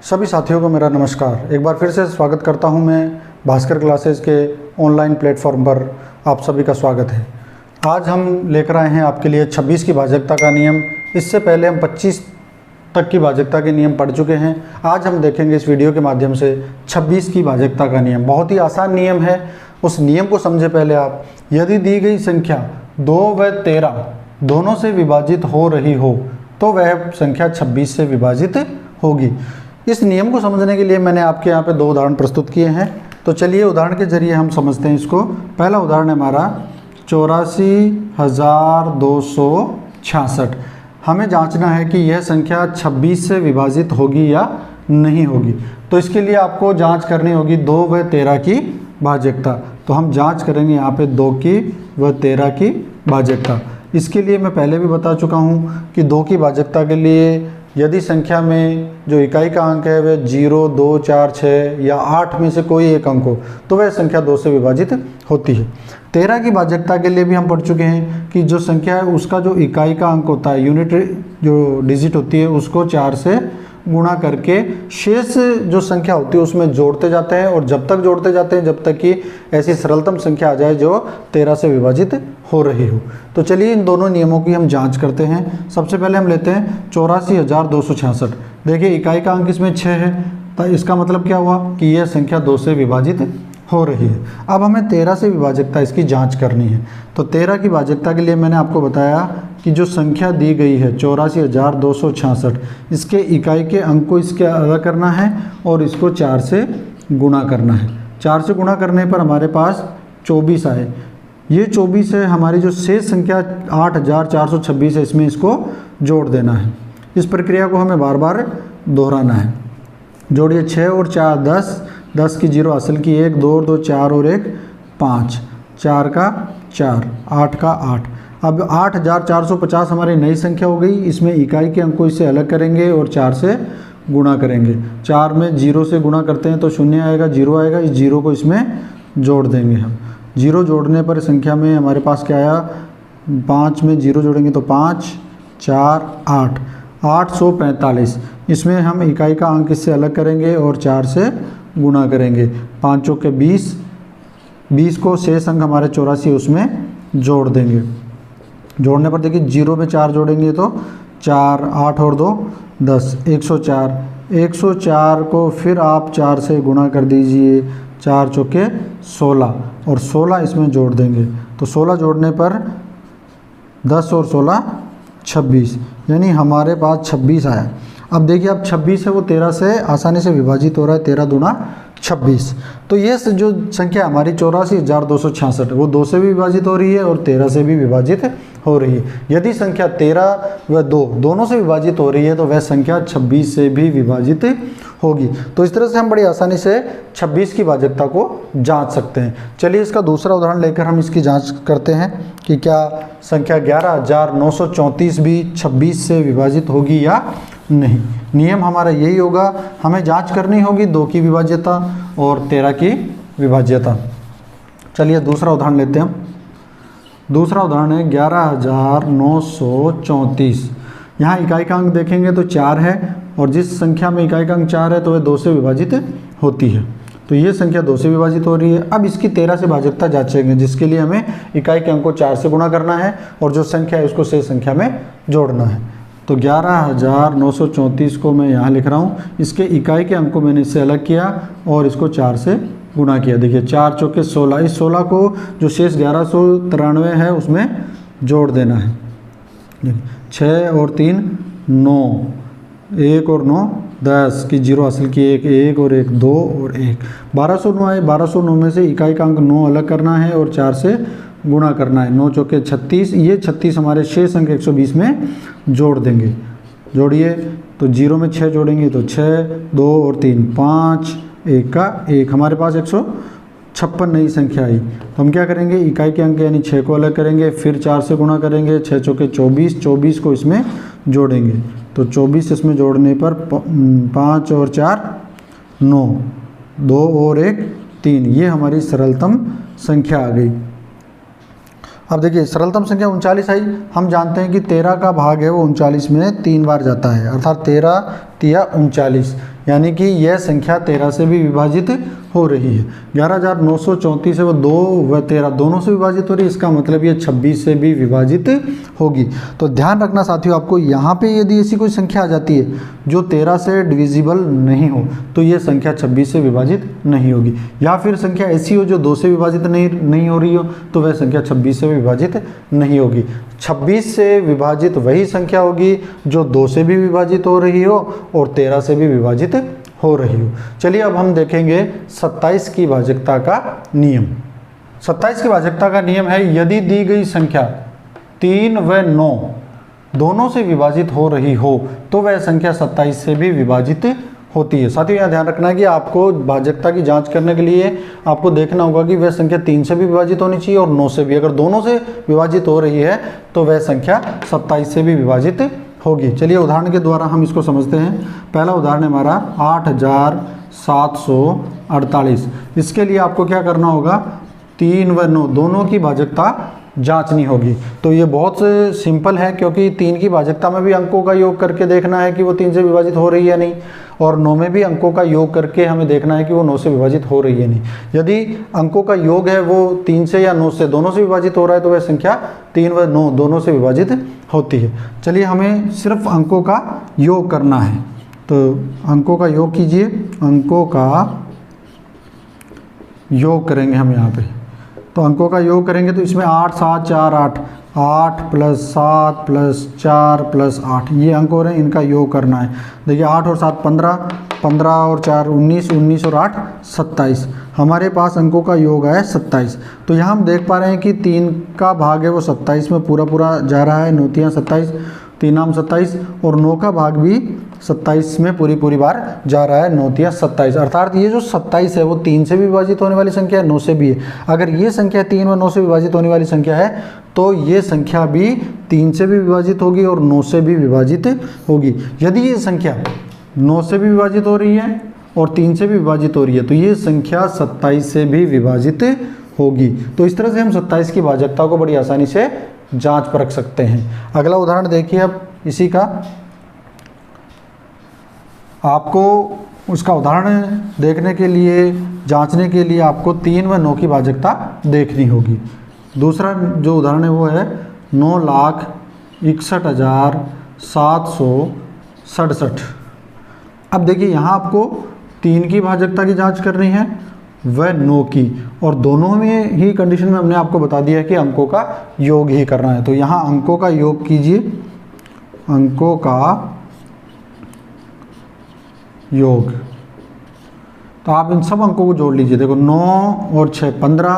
सभी साथियों को मेरा नमस्कार। एक बार फिर से स्वागत करता हूं मैं भास्कर क्लासेस के ऑनलाइन प्लेटफॉर्म पर। आप सभी का स्वागत है। आज हम लेकर आए हैं आपके लिए 26 की भाजकता का नियम। इससे पहले हम 25 तक की भाजकता के नियम पढ़ चुके हैं। आज हम देखेंगे इस वीडियो के माध्यम से 26 की भाजकता का नियम। बहुत ही आसान नियम है। उस नियम को समझे पहले आप। यदि दी गई संख्या 2 व 13 दोनों से विभाजित हो रही हो तो वह संख्या 26 से विभाजित होगी। इस नियम को समझने के लिए मैंने आपके यहाँ पे 2 उदाहरण प्रस्तुत किए हैं। तो चलिए उदाहरण के जरिए हम समझते हैं इसको। पहला उदाहरण है हमारा 84,266। हमें जांचना है कि यह संख्या 26 से विभाजित होगी या नहीं होगी। तो इसके लिए आपको जांच करनी होगी 2 व 13 की भाजकता। तो हम जांच करेंगे यहाँ पे 2 की व 13 की भाजकता। इसके लिए मैं पहले भी बता चुका हूँ कि 2 की भाजकता के लिए यदि संख्या में जो इकाई का अंक है वह 0, 2, 4, 6 या 8 में से कोई एक अंक हो तो वह संख्या 2 से विभाजित होती है। 13 की भाजकता के लिए भी हम पढ़ चुके हैं कि जो संख्या है उसका जो इकाई का अंक होता है, यूनिट जो डिजिट होती है, उसको 4 से गुणा करके शेष जो संख्या होती है उसमें जोड़ते जाते हैं और जब तक जोड़ते जाते हैं जब तक कि ऐसी सरलतम संख्या आ जाए जो 13 से विभाजित हो रही हो। तो चलिए इन दोनों नियमों की हम जांच करते हैं। सबसे पहले हम लेते हैं 84,266। देखिए इकाई का अंक इसमें 6 है, तो इसका मतलब क्या हुआ कि यह संख्या 2 से विभाजित हो रही है। अब हमें 13 से विभाजकता इसकी जांच करनी है। तो 13 की भाजकता के लिए मैंने आपको बताया कि जो संख्या दी गई है 84,266, इसके इकाई के अंक को इसके अलग करना है और इसको 4 से गुणा करना है। 4 से गुणा करने पर हमारे पास 24 आए। ये 24 है। हमारी जो शेष संख्या 8,426 है, इसमें इसको जोड़ देना है। इस प्रक्रिया को हमें बार बार दोहराना है। जोड़िए 6 और 4 10, 10 की 0 असल की 1, 2 और 2 4 और 1 5, 4 का 4, 8 का 8। अब 8,450 हमारी नई संख्या हो गई। इसमें इकाई के अंक को इससे अलग करेंगे और 4 से गुणा करेंगे। 4 में 0 से गुणा करते हैं तो 0 आएगा, 0 आएगा। इस 0 को इसमें जोड़ देंगे हम। 0 जोड़ने पर संख्या में हमारे पास क्या आया, 5 में 0 जोड़ेंगे तो 5, 4, 8, 845। इसमें हम इकाई का अंक इससे अलग करेंगे और 4 से गुणा करेंगे। 5 चौके 20, 20 को शेष अंक हमारे 84 उसमें जोड़ देंगे। जोड़ने पर देखिए 0 में 4 जोड़ेंगे तो 4, 8 और 2 10, 104। 104 को फिर आप 4 से गुणा कर दीजिए। 4 चौके 16 और 16 इसमें जोड़ देंगे। तो 16 जोड़ने पर 10 और 16 26, यानी हमारे पास 26 आया। अब देखिए अब 26 है वो 13 से आसानी से विभाजित हो रहा है। 13 दूना 26। तो ये जो संख्या हमारी 84,266 वो 2 से भी विभाजित हो रही है और 13 से भी विभाजित हो रही है। यदि संख्या 13 व 2 दोनों से विभाजित हो रही है तो वह संख्या 26 से भी विभाजित होगी। तो इस तरह से हम बड़ी आसानी से 26 की भाजकता को जांच सकते हैं। चलिए इसका दूसरा उदाहरण लेकर हम इसकी जांच करते हैं कि क्या संख्या 11,934 भी 26 से विभाजित होगी या नहीं। नियम हमारा यही होगा, हमें जांच करनी होगी 2 की विभाज्यता और 13 की विभाज्यता। चलिए दूसरा उदाहरण लेते हैं हम। दूसरा उदाहरण है 11,934। यहाँ इकाई का अंक देखेंगे तो 4 है और जिस संख्या में इकाई का अंक 4 है तो वह 2 से विभाजित होती है। तो ये संख्या 2 से विभाजित हो रही है। अब इसकी 13 से भाजकता जांचेंगे, जिसके लिए हमें इकाई के अंक को 4 से गुणा करना है और जो संख्या है उसको शेष संख्या में जोड़ना है। तो 11,934 को मैं यहाँ लिख रहा हूँ। इसके इकाई के अंक को मैंने इससे अलग किया और इसको 4 से गुणा किया। देखिए 4 चौके 16। इस 16 को जो शेष 1193 है उसमें जोड़ देना है। 6 और 3 9, 1 और 9 10 की 0 असल की 1, 1 और 1 2 और 1, 1209 है। 1209 में से इकाई का अंक 9 अलग करना है और 4 से गुणा करना है। 9 चौके 36। ये 36 हमारे शेष अंक 120 में जोड़ देंगे। जोड़िए तो 0 में 6 जोड़ेंगे तो 6, 2 और 3 5, 1 का 1। हमारे पास 156 नई संख्या आई। तो हम क्या करेंगे, इकाई के अंक यानी 6 को अलग करेंगे, फिर 4 से गुणा करेंगे। 6 चौके 24, 24 को इसमें जोड़ेंगे। तो 24 इसमें जोड़ने पर 5 और 4 9, 2 और 1 3। ये हमारी सरलतम संख्या आ गई। अब देखिए सरलतम संख्या 39 आई। हम जानते हैं कि 13 का भाग है वो 39 में 3 बार जाता है, अर्थात 13 तिया 39, यानी कि यह संख्या 13 से भी विभाजित हो रही है। 11,934 है वो 2 व 13 दोनों से विभाजित हो रही है, इसका मतलब ये 26 से भी विभाजित होगी। तो ध्यान रखना साथियों, आपको यहाँ पे यदि ऐसी कोई संख्या आ जाती है जो 13 से डिविजिबल नहीं हो तो ये संख्या 26 से विभाजित नहीं होगी, या फिर संख्या ऐसी हो जो 2 से विभाजित नहीं हो रही हो तो वह संख्या 26 से विभाजित नहीं होगी। 26 से विभाजित वही संख्या होगी जो 2 से भी विभाजित हो रही हो और 13 से भी विभाजित हो रही हो। चलिए अब हम देखेंगे 27 की भाजकता का नियम। 27 की भाजकता का नियम है, यदि दी गई संख्या 3 व 9 दोनों से विभाजित हो रही हो तो वह संख्या 27 से भी विभाजित होती है। साथियों यहाँ ध्यान रखना है कि आपको भाजकता की जांच करने के लिए आपको देखना होगा कि वह संख्या 3 से भी विभाजित होनी चाहिए और 9 से भी। अगर दोनों से विभाजित हो रही है तो वह संख्या 27 से भी विभाजित होगी। चलिए उदाहरण के द्वारा हम इसको समझते हैं। पहला उदाहरण हमारा 8748। इसके लिए आपको क्या करना होगा, 3 व 9 दोनों की भाजकता जांचनी होगी। तो ये बहुत सिंपल है, क्योंकि 3 की भाजकता में भी अंकों का योग करके देखना है कि वो 3 से विभाजित हो रही है नहीं, और 9 में भी अंकों का योग करके हमें देखना है कि वो 9 से विभाजित हो रही है नहीं। यदि अंकों का योग है वो 3 से या 9 से दोनों से विभाजित हो रहा है तो वह संख्या 3 व 9 दोनों से विभाजित होती है। चलिए हमें सिर्फ अंकों का योग करना है, तो अंकों का योग कीजिए। अंकों का योग करेंगे हम यहाँ पे, तो अंकों का योग करेंगे तो इसमें 8 7 4 8 8 + 7 + 4 + 8 ये अंक हो रहे हैं, इनका योग करना है। देखिए 8 और 7 15, 15 और 4 19, 19 और 8 27, हमारे पास अंकों का योग है 27। तो यहाँ हम देख पा रहे हैं कि 3 का भाग है वो 27 में पूरा पूरा जा रहा है, 9 3 27, 3 आम 27, और 9 का भाग भी 27 में पूरी पूरी बार जा रहा है, 9 3 27। अर्थात ये जो 27 है वो 3 से भी विभाजित होने वाली संख्या है, 9 से भी है। अगर ये संख्या 3 व 9 से विभाजित होने वाली संख्या है तो ये संख्या भी 3 से भी विभाजित होगी और 9 से भी विभाजित होगी। यदि ये संख्या 9 से भी विभाजित हो रही है और 3 से भी विभाजित हो रही है तो ये संख्या 27 से भी विभाजित होगी। तो इस तरह से हम 27 की भाजकता को बड़ी आसानी से जांच परख सकते हैं। अगला उदाहरण देखिए अब इसी का, आपको उसका उदाहरण देखने के लिए, जांचने के लिए आपको 3 व 9 की भाजकता देखनी होगी। दूसरा जो उदाहरण है वो है 9,61,767। अब देखिए यहाँ आपको 3 की भाजकता की जांच करनी है व 9 की, और दोनों में ही कंडीशन में हमने आपको बता दिया है कि अंकों का योग ही करना है। तो यहाँ अंकों का योग कीजिए, अंकों का योग, तो आप इन सब अंकों को जोड़ लीजिए। देखो 9 और 6 15,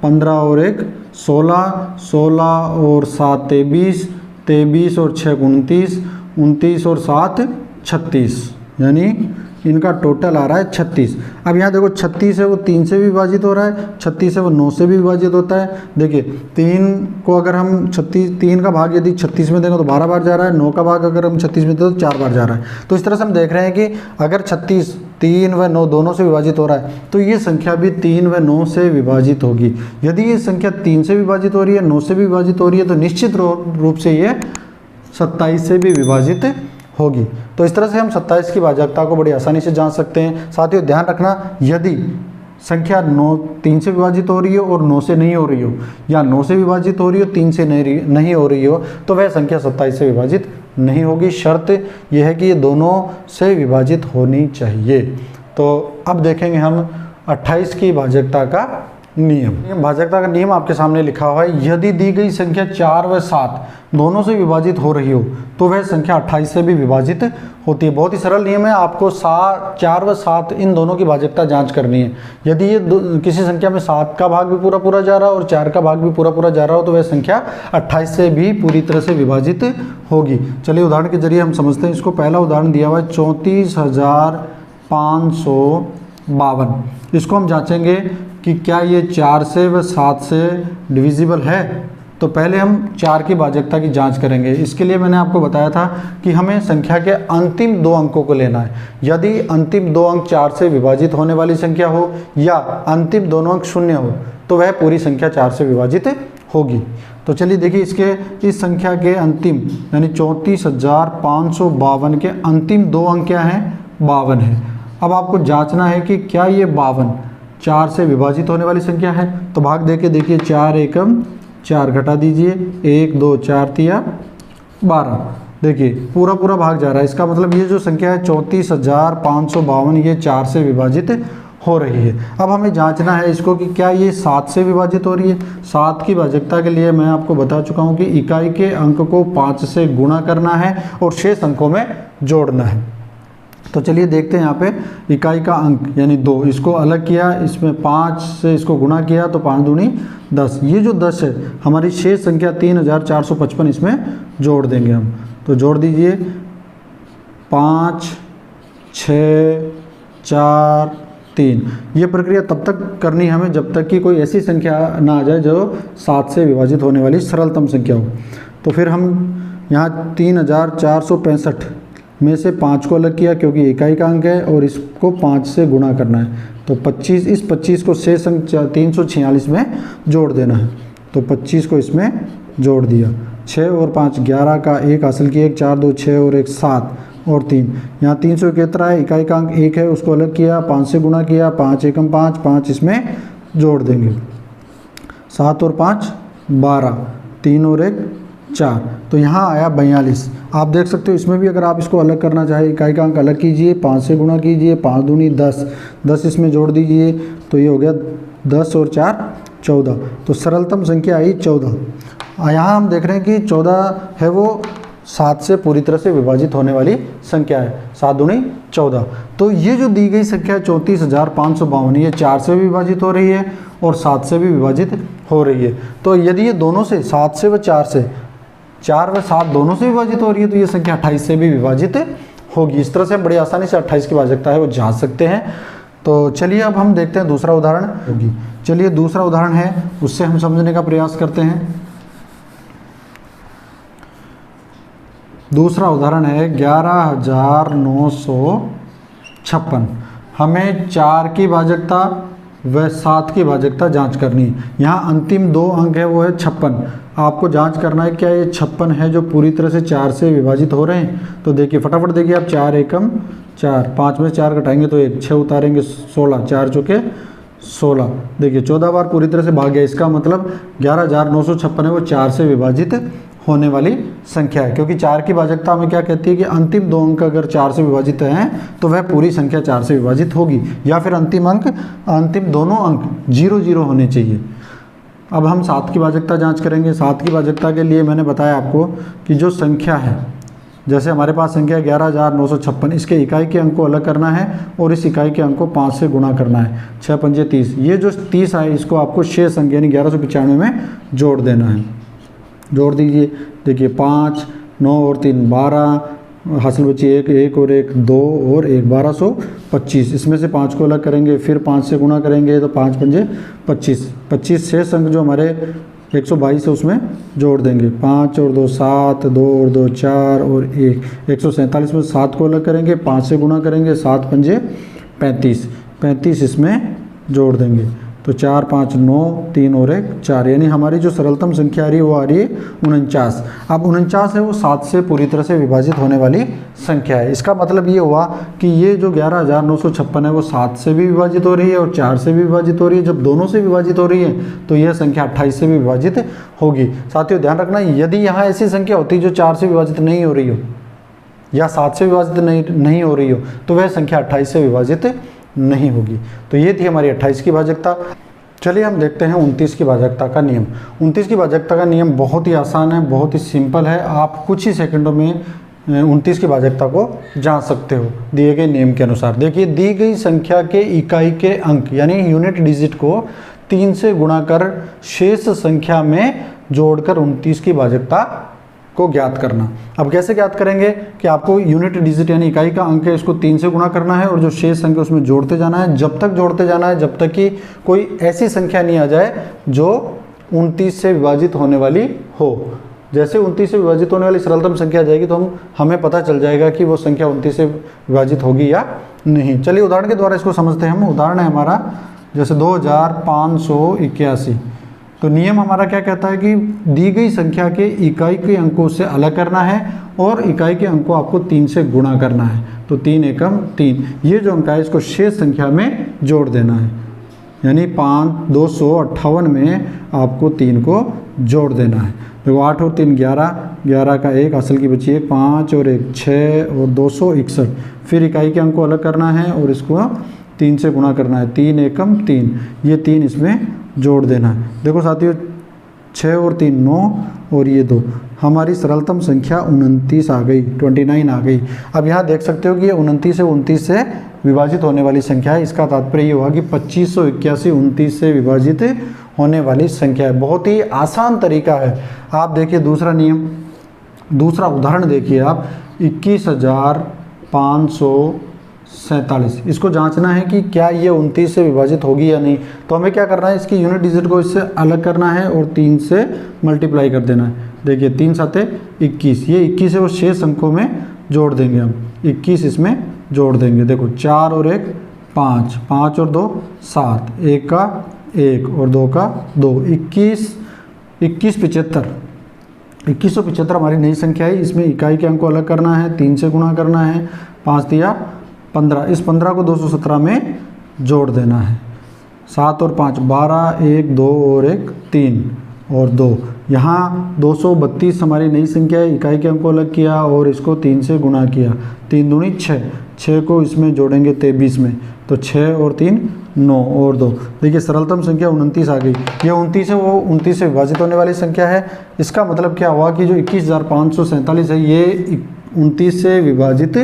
15 और 1 16, 16 और 7 23, 23 और 6 29, 29 और 7 36, यानी इनका टोटल आ रहा है 36। अब यहाँ देखो 36 है वो 3 से भी विभाजित हो रहा है, 36 है वो 9 से भी विभाजित होता है। देखिए 3 को अगर हम 3 का भाग यदि 36 में देंगे तो 12 बार जा रहा है, 9 का भाग अगर हम 36 में दें तो 4 बार जा रहा है। तो इस तरह से हम देख रहे हैं कि अगर 36 3 व 9 दोनों से विभाजित हो रहा है तो ये संख्या भी 3 व 9 से विभाजित होगी। यदि ये संख्या 3 से विभाजित हो रही है, 9 से भी विभाजित हो रही है तो निश्चित रूप से ये 27 से भी विभाजित होगी। तो इस तरह से हम 27 की भाजकता को बड़ी आसानी से जांच सकते हैं। साथियों ध्यान रखना, यदि संख्या 3 से विभाजित हो रही हो और 9 से नहीं हो रही हो, या 9 से विभाजित हो रही हो 3 से नहीं हो रही हो, तो वह संख्या 27 से विभाजित नहीं होगी। शर्त यह है कि ये दोनों से विभाजित होनी चाहिए। तो अब देखेंगे हम 28 की भाजकता का नियम। भाजकता का नियम आपके सामने लिखा हुआ है, यदि दी गई संख्या 4 व 7 दोनों से विभाजित हो रही हो तो वह संख्या 28 से भी विभाजित होती है। बहुत ही सरल नियम है, आपको 4 व 7 इन दोनों की भाजकता जांच करनी है। यदि ये किसी संख्या में 7 का भाग भी पूरा पूरा जा रहा हो और 4 का भाग भी पूरा पूरा जा रहा हो तो वह संख्या 28 से भी पूरी तरह से विभाजित होगी। चलिए उदाहरण के जरिए हम समझते हैं इसको। पहला उदाहरण दिया हुआ है 34,552। इसको हम जांचेंगे कि क्या ये 4 से व 7 से डिविजिबल है। तो पहले हम 4 की भाजकता की जांच करेंगे। इसके लिए मैंने आपको बताया था कि हमें संख्या के अंतिम 2 अंकों को लेना है। यदि अंतिम 2 अंक 4 से विभाजित होने वाली संख्या हो या अंतिम दोनों अंक 0 हो तो वह पूरी संख्या 4 से विभाजित होगी। तो चलिए देखिए इसके इस संख्या के अंतिम यानी 34,552 के अंतिम दो अंक क्या हैं? 52 है। अब आपको जांचना है कि क्या ये 52 4 से विभाजित होने वाली संख्या है। तो भाग दे के देखिए 4 एकम 4 घटा दीजिए 1 2 4 तिया 12। देखिए पूरा पूरा भाग जा रहा है, इसका मतलब ये जो संख्या है 34,552 ये 4 से विभाजित हो रही है। अब हमें जांचना है इसको कि क्या ये 7 से विभाजित हो रही है। 7 की भाजकता के लिए मैं आपको बता चुका हूँ कि इकाई के अंक को 5 से गुणा करना है और शेष अंकों में जोड़ना है। तो चलिए देखते हैं यहाँ पे इकाई का अंक यानी 2, इसको अलग किया, इसमें 5 से इसको गुणा किया तो 5 दूनी 10। ये जो 10 है हमारी शेष संख्या 3,455 इसमें जोड़ देंगे हम। तो जोड़ दीजिए 5 6 4 3। ये प्रक्रिया तब तक करनी है हमें जब तक कि कोई ऐसी संख्या ना आ जाए जो 7 से विभाजित होने वाली सरलतम संख्या हो। तो फिर हम यहाँ 3,465 में से 5 को अलग किया क्योंकि इकाई का अंक है और इसको 5 से गुणा करना है। तो 25, इस 25 को शेष अंक 346 में जोड़ देना है। तो 25 को इसमें जोड़ दिया, 6 और 5 11 का 1 हासिल किया, 1 4 2 6 और 1 7 और 3। यहाँ 371 है, इकाई का अंक 1 है, उसको अलग किया, 5 से गुणा किया, 5 एकम 5, 5 इसमें जोड़ देंगे, 7 और 5 12, 3 और 1 4। तो यहाँ आया 42। आप देख सकते हो इसमें भी अगर आप इसको अलग करना चाहे इकाई का अंक अलग कीजिए, 5 से गुणा कीजिए, 5 दूनी 10, 10 इसमें जोड़ दीजिए तो ये हो गया 10 और 4 14। तो सरलतम संख्या आई 14। यहाँ हम देख रहे हैं कि 14 है वो 7 से पूरी तरह से विभाजित होने वाली संख्या है, 7 दूनी 14। तो ये जो दी गई संख्या 34,552 ये 4 से भी विभाजित हो रही है और 7 से भी विभाजित हो रही है। तो यदि ये दोनों से 7 से व 4 से 4 व 7 दोनों से विभाजित हो रही है तो ये संख्या 28 से भी विभाजित होगी। इस तरह से हम बड़ी आसानी से 28 की भाजकता है वो जांच सकते हैं। तो चलिए अब हम देखते हैं दूसरा उदाहरण होगी। चलिए दूसरा उदाहरण है उससे हम समझने का प्रयास करते हैं। दूसरा उदाहरण है 11,956। हमें 4 की भाजकता व 7 की भाजकता जांच करनी है। यहाँ अंतिम दो अंक है वो है 56। आपको जांच करना है क्या ये 56 है जो पूरी तरह से 4 से विभाजित हो रहे हैं। तो देखिए फटाफट देखिए आप 4 एकम 4, 5 में से 4 घटाएंगे तो 1, 6 उतारेंगे 16, 4 चौके 16। देखिए 14 बार पूरी तरह से भाग गया, इसका मतलब 11,956 है वो 4 से विभाजित होने वाली संख्या है। क्योंकि 4 की भाजकता हमें क्या कहती है कि अंतिम दो अंक अगर 4 से विभाजित हैं तो वह पूरी संख्या 4 से विभाजित होगी, या फिर अंतिम दोनों अंक 0 0 होने चाहिए। अब हम 7 की भाजकता जांच करेंगे। 7 की भाजकता के लिए मैंने बताया आपको कि जो संख्या है, जैसे हमारे पास संख्या 11,956, इसके इकाई के अंक को अलग करना है और इस इकाई के अंक को 5 से गुणा करना है, 6 पंजे 30। ये जो 30 है इसको आपको शेष अंक यानी 1195 में जोड़ देना है। जोड़ दीजिए, देखिए 5 9 और 3 12, हासिल बची 1 1 और 1 2 और 1 1225। इसमें से 5 को अलग करेंगे, फिर 5 से गुणा करेंगे तो 5 पंजे 25, 25 शेष अंक जो हमारे 122 है उसमें जोड़ देंगे, 5 और 2 7, 2 और 2 4 और 1 147 में 7 को अलग करेंगे, 5 से गुणा करेंगे, 7 पंजे 35, 35 इसमें जोड़ देंगे तो 4 5 9, 3 और 1 4, यानी हमारी जो सरलतम संख्या आ रही है वो आ रही है 49। अब 49 है वो 7 से पूरी तरह से विभाजित होने वाली संख्या है। इसका मतलब ये हुआ कि ये जो 11,956 है वो 7 से भी विभाजित हो रही है और 4 से भी विभाजित हो रही है। जब दोनों से विभाजित हो रही है तो यह संख्या 28 से भी विभाजित होगी। साथियों ध्यान रखना, यदि यहाँ ऐसी संख्या होती जो 4 से विभाजित नहीं हो रही हो या 7 से विभाजित नहीं हो रही हो तो वह संख्या 28 से विभाजित नहीं होगी। तो ये थी हमारी 28 की भाजकता। चलिए हम देखते हैं 29 की भाजकता का नियम। 29 की भाजकता का नियम बहुत ही आसान है, बहुत ही सिंपल है। आप कुछ ही सेकंडों में 29 की भाजकता को जान सकते हो दिए गए नियम के अनुसार। देखिए दी गई संख्या के इकाई के अंक यानी यूनिट डिजिट को 3 से गुणा कर शेष संख्या में जोड़कर 29 की भाजकता को ज्ञात करना। अब कैसे ज्ञात करेंगे कि आपको यूनिट डिजिट यानी इकाई का अंक है इसको 3 से गुणा करना है और जो शेष संख्या उसमें जोड़ते जाना है। जब तक जोड़ते जाना है जब तक कि कोई ऐसी संख्या नहीं आ जाए जो 29 से विभाजित होने वाली हो। जैसे 29 से विभाजित होने वाली सरलतम संख्या आ जाएगी तो हमें पता चल जाएगा कि वो संख्या 29 से विभाजित होगी या नहीं। चलिए उदाहरण के द्वारा इसको समझते हैं हम। उदाहरण है हमारा जैसे 2581। तो नियम हमारा क्या कहता है कि दी गई संख्या के इकाई के अंकों से अलग करना है और इकाई के अंक को आपको 3 से गुणा करना है। तो 3 एकम 3, ये जो अंक है इसको शेष संख्या में जोड़ देना है, यानी 258 में आपको 3 को जोड़ देना है। देखो 8 और 3 11, 11 का 1 असल की बची 1, 5 और 1 6 और 261। फिर इकाई के अंक को अलग करना है और इसको 3 से गुणा करना है, 3 एकम 3, ये 3 इसमें जोड़ देना है। देखो साथियों 6 और 3 9 और ये 2, हमारी सरलतम संख्या 29 आ गई, 29 आ गई। अब यहाँ देख सकते हो कि ये 29 से विभाजित होने वाली संख्या है। इसका तात्पर्य ये हुआ कि 2581 29 से विभाजित होने वाली संख्या है। बहुत ही आसान तरीका है। आप देखिए दूसरा नियम, दूसरा उदाहरण देखिए आप, 21,547। इसको जांचना है कि क्या ये 29 से विभाजित होगी या नहीं। तो हमें क्या करना है, इसकी यूनिट डिजिट को इससे अलग करना है और 3 से मल्टीप्लाई कर देना है। देखिए 3 7 21, ये 21 है वो शेष अंकों में जोड़ देंगे हम, 21 इसमें जोड़ देंगे। देखो 4 और 1 5, 5 और 2 7, 1 का 1 और 2 का 2, 2175 हमारी नई संख्या है। इसमें इकाई के अंक को अलग करना है, 3 से गुणा करना है, 5 दिया 15, इस 15 को 217 में जोड़ देना है। 7 और 5 12, 1 2 और 1 3 और 2, यहाँ 232 हमारी नई संख्या है। इकाई के अंक को अलग किया और इसको 3 से गुणा किया, 3 दूनी 6, 6 को इसमें जोड़ेंगे 23 में, तो 6 और 3 9 और 2। देखिए सरलतम संख्या 29 आ गई। ये 29 है वो 29 से विभाजित होने वाली संख्या है। इसका मतलब क्या हुआ कि जो 21,547 है ये 29 से विभाजित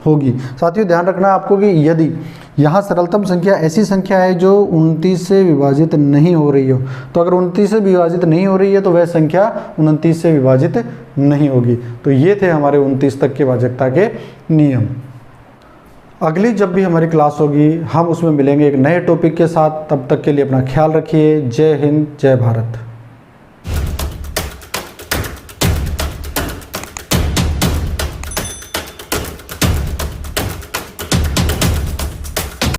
होगी। साथियों ध्यान रखना आपको कि यदि यहाँ सरलतम संख्या ऐसी संख्या है जो 29 से विभाजित नहीं हो रही हो, तो अगर 29 से विभाजित नहीं हो रही है तो वह संख्या 29 से विभाजित नहीं होगी। तो ये थे हमारे 29 तक के भाजकता के नियम। अगली जब भी हमारी क्लास होगी हम उसमें मिलेंगे एक नए टॉपिक के साथ। तब तक के लिए अपना ख्याल रखिए। जय हिंद, जय भारत।